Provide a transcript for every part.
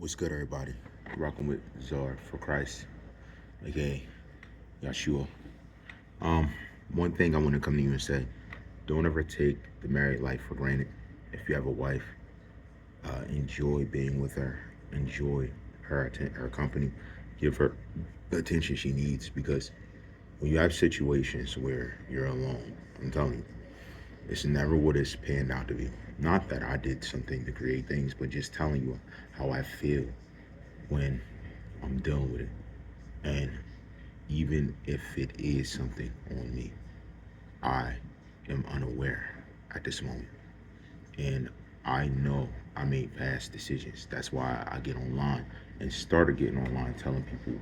What's good, everybody? Rocking with Czar for Christ, aka Yeshua. Um, One thing I want to come to you and say: don't ever take the married life for granted. If you have a wife, enjoy being with her, enjoy her company, give her the attention she needs. Because when you have situations where you're alone, I'm telling you, it's never what it's panned out to be. Not that I did something to create things, but just telling you how I feel when I'm dealing with it. And even if it is something on me, I am unaware at this moment. And I know I made past decisions. That's why I get online and started getting online telling people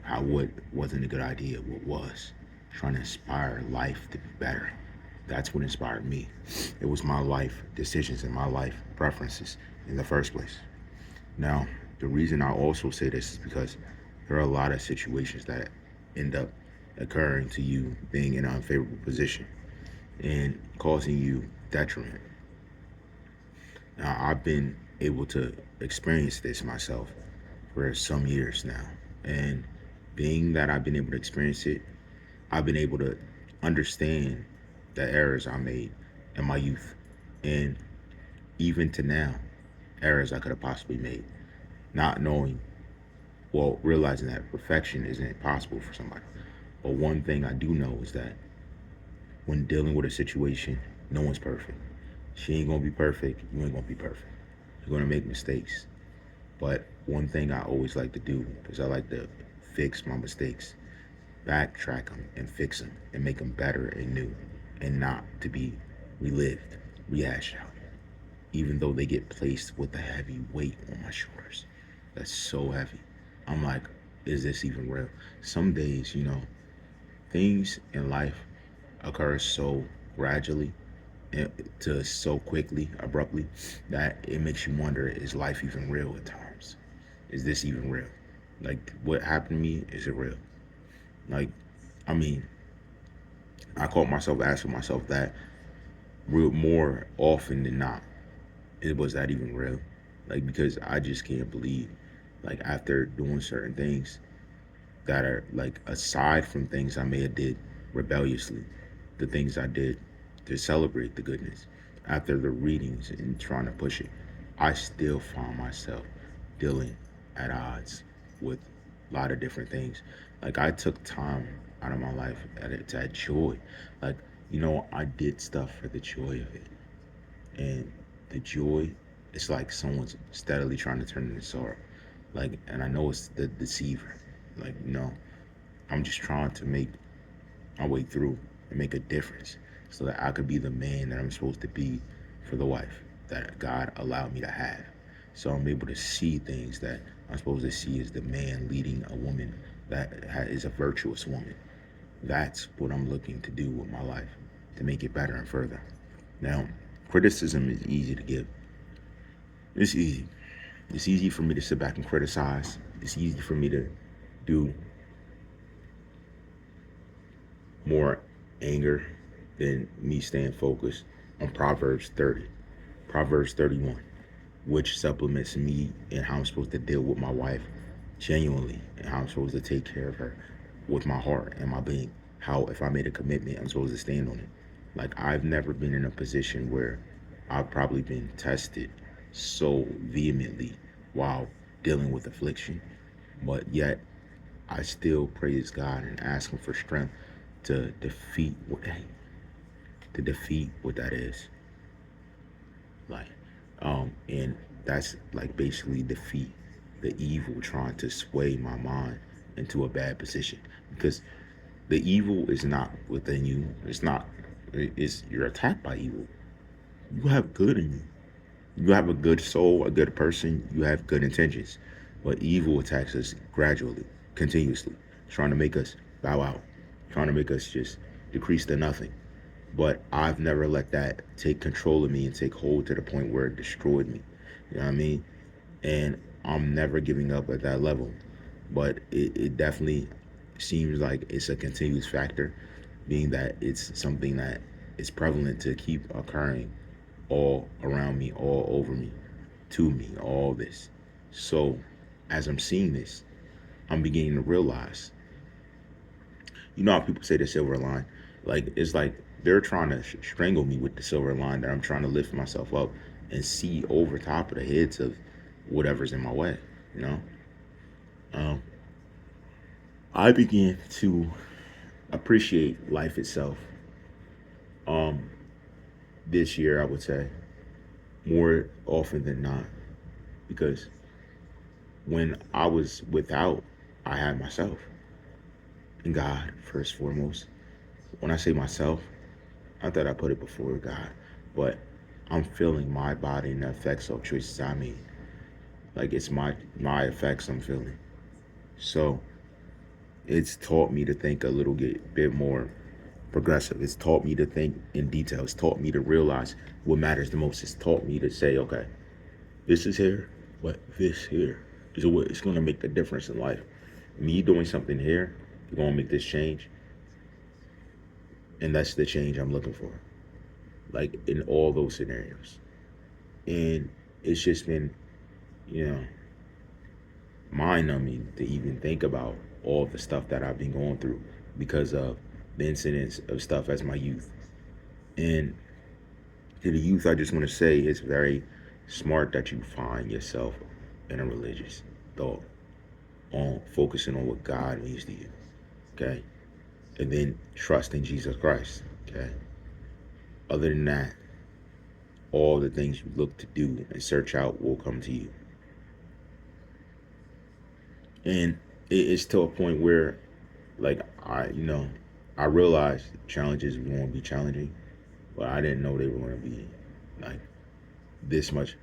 how what wasn't a good idea, what was. Trying to inspire life to be better. That's what inspired me. It was my life decisions and my life preferences in the first place. Now, the reason I also say this is because there are a lot of situations that end up occurring to you being in an unfavorable position and causing you detriment. Now, I've been able to experience this myself for some years now. And being that I've been able to experience it, I've been able to understand the errors I made in my youth. And even to now, errors I could have possibly made. Not knowing, well, realizing that perfection isn't possible for somebody. But one thing I do know is that when dealing with a situation, no one's perfect. She ain't gonna be perfect. You ain't gonna be perfect. You're gonna make mistakes. But one thing I always like to do is I like to fix my mistakes, backtrack them and fix them and make them better and new, and not to be relived, rehashed out. Even though they get placed with a heavy weight on my shoulders, that's so heavy. I'm like, is this even real? Some days, things in life occur so gradually and to so quickly, abruptly, that it makes you wonder, is life even real at times? Is this even real? Like, what happened to me, is it real? Like, I mean, I caught myself asking myself that real more often than not. It was that even real? Like, because I just can't believe, like, after doing certain things that are, like, aside from things I may have did rebelliously, the things I did to celebrate the goodness, after the readings and trying to push it, I still find myself dealing at odds with a lot of different things. Like, I took time out of my life to add joy. Like, I did stuff for the joy of it. And the joy, it's like someone's steadily trying to turn it into sorrow. Like, and I know it's the deceiver. Like, I'm just trying to make my way through and make a difference so that I could be the man that I'm supposed to be for the wife that God allowed me to have. So I'm able to see things that I'm supposed to see as the man leading a woman that is a virtuous woman. That's what I'm looking to do with my life to make it better and further. Now, criticism is easy to give. It's easy. It's easy for me to sit back and criticize. It's easy for me to do more anger than me staying focused on Proverbs 30, Proverbs 31, which supplements me and how I'm supposed to deal with my wife genuinely and how I'm supposed to take care of her with my heart and my being. How, if I made a commitment, I'm supposed to stand on it. Like, I've never been in a position where I've probably been tested so vehemently while dealing with affliction, but yet I still praise God and ask Him for strength to defeat what that is. Like, and that's like basically defeat the evil trying to sway my mind into a bad position, because the evil is not within you. It's not. It's you're attacked by evil. You have good in you. You have a good soul, a good person. You have good intentions, but evil attacks us gradually, continuously, trying to make us bow out, trying to make us just decrease to nothing. But I've never let that take control of me and take hold to the point where it destroyed me. You know what I mean? And I'm never giving up at that level. But it definitely seems like it's a continuous factor, being that it's something that is prevalent to keep occurring all around me, all over me, to me, all this. So as I'm seeing this, I'm beginning to realize, you know how people say the silver line? Like, it's like they're trying to strangle me with the silver line that I'm trying to lift myself up and see over top of the heads of whatever's in my way, you know? Um, I began to appreciate life itself um, this year, I would say, more often than not. Because when I was without, I had myself and God first foremost. When I say myself, not that I put it before God, but I'm feeling my body and the effects of choices I made. Like, it's my effects I'm feeling. So it's taught me to think a little bit more progressive. It's taught me to think in detail. It's taught me to realize what matters the most. It's taught me to say, okay, this is here, but this here is what it's going to make the difference in life. Me doing something here is going to make this change, and that's the change I'm looking for. Like, in all those scenarios, and it's just been, you know, mind numbing to even think about all the stuff that I've been going through because of the incidents of stuff as my youth. And to the youth, I just want to say it's very smart that you find yourself in a religious thought on focusing on what God means to you. Okay. And then trust in Jesus Christ. Okay. Other than that, all the things you look to do and search out will come to you. And it's to a point where, like, I realized challenges were going to be challenging, but I didn't know they were going to be like this much.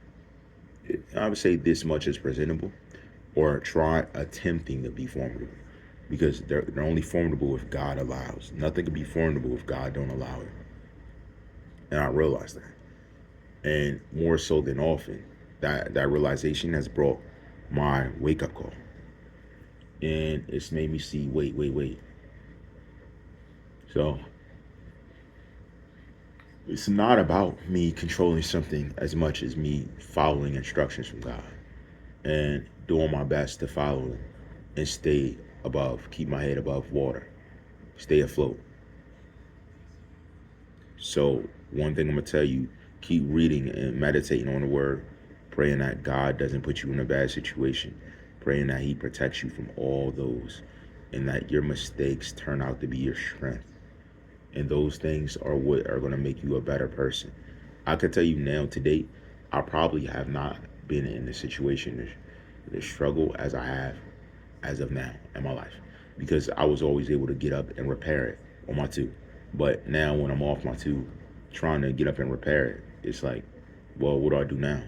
I would say this much is presentable, or try attempting to be formidable, because they're only formidable if God allows. Nothing can be formidable if God don't allow it. And I realized that, and more so than often, that realization has brought my wake up call, and it's made me see, wait. So it's not about me controlling something as much as me following instructions from God and doing my best to follow them and stay above, keep my head above water, stay afloat. So one thing I'm gonna tell you, keep reading and meditating on the word, praying that God doesn't put you in a bad situation, praying that he protects you from all those, and that your mistakes turn out to be your strength. And those things are what are gonna make you a better person. I could tell you now to date, I probably have not been in the situation, the struggle as I have as of now in my life, because I was always able to get up and repair it on my tube. But now when I'm off my tube, trying to get up and repair it, it's like, well, what do I do now?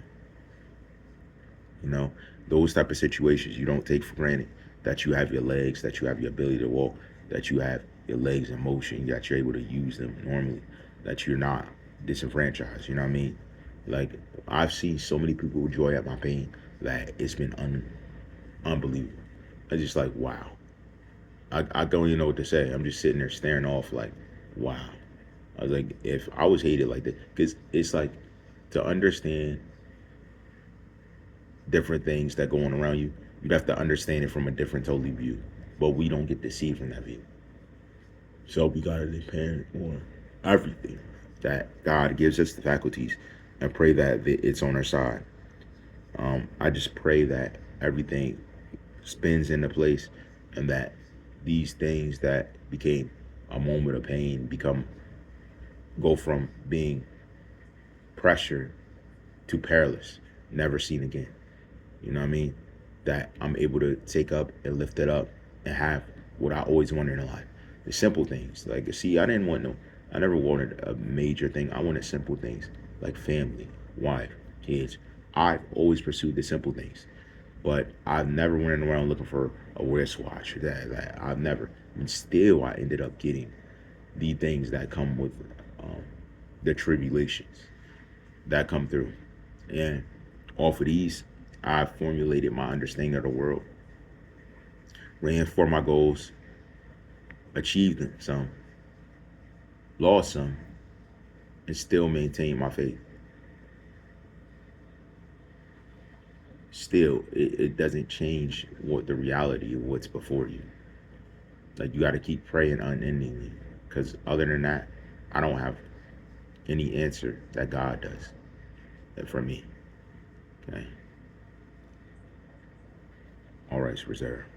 You know, those type of situations you don't take for granted, that you have your legs, that you have your ability to walk, that you have your legs in motion, that you're able to use them normally, that you're not disenfranchised. You know what I mean? Like, I've seen so many people with joy at my pain that it's been unbelievable. I'm just like, wow. I don't even know what to say. I'm just sitting there staring off like, wow. I was like, if I was hated like that, because it's like, to understand different things that go on around you, you'd have to understand it from a different totally view. But we don't get to see from that view. So we gotta depend on everything that God gives us the faculties and pray that it's on our side. I just pray that everything spins into place, and that these things that became a moment of pain go from being pressure to perilous, never seen again. You know what I mean? That I'm able to take up and lift it up and have what I always wanted in life. The simple things. Like, see, I never wanted a major thing. I wanted simple things like family, wife, kids. I've always pursued the simple things. But I've never went around looking for a wristwatch or that. I've never. And still, I ended up getting the things that come with um, the tribulations that come through. And off of these, I've formulated my understanding of the world, ran for my goals, achieved them some, lost some, and still maintained my faith. still, it doesn't change what the reality of what's before you. Like, you got to keep praying unendingly, because other than that, I don't have any answer that God does for me. Okay. All rights reserved.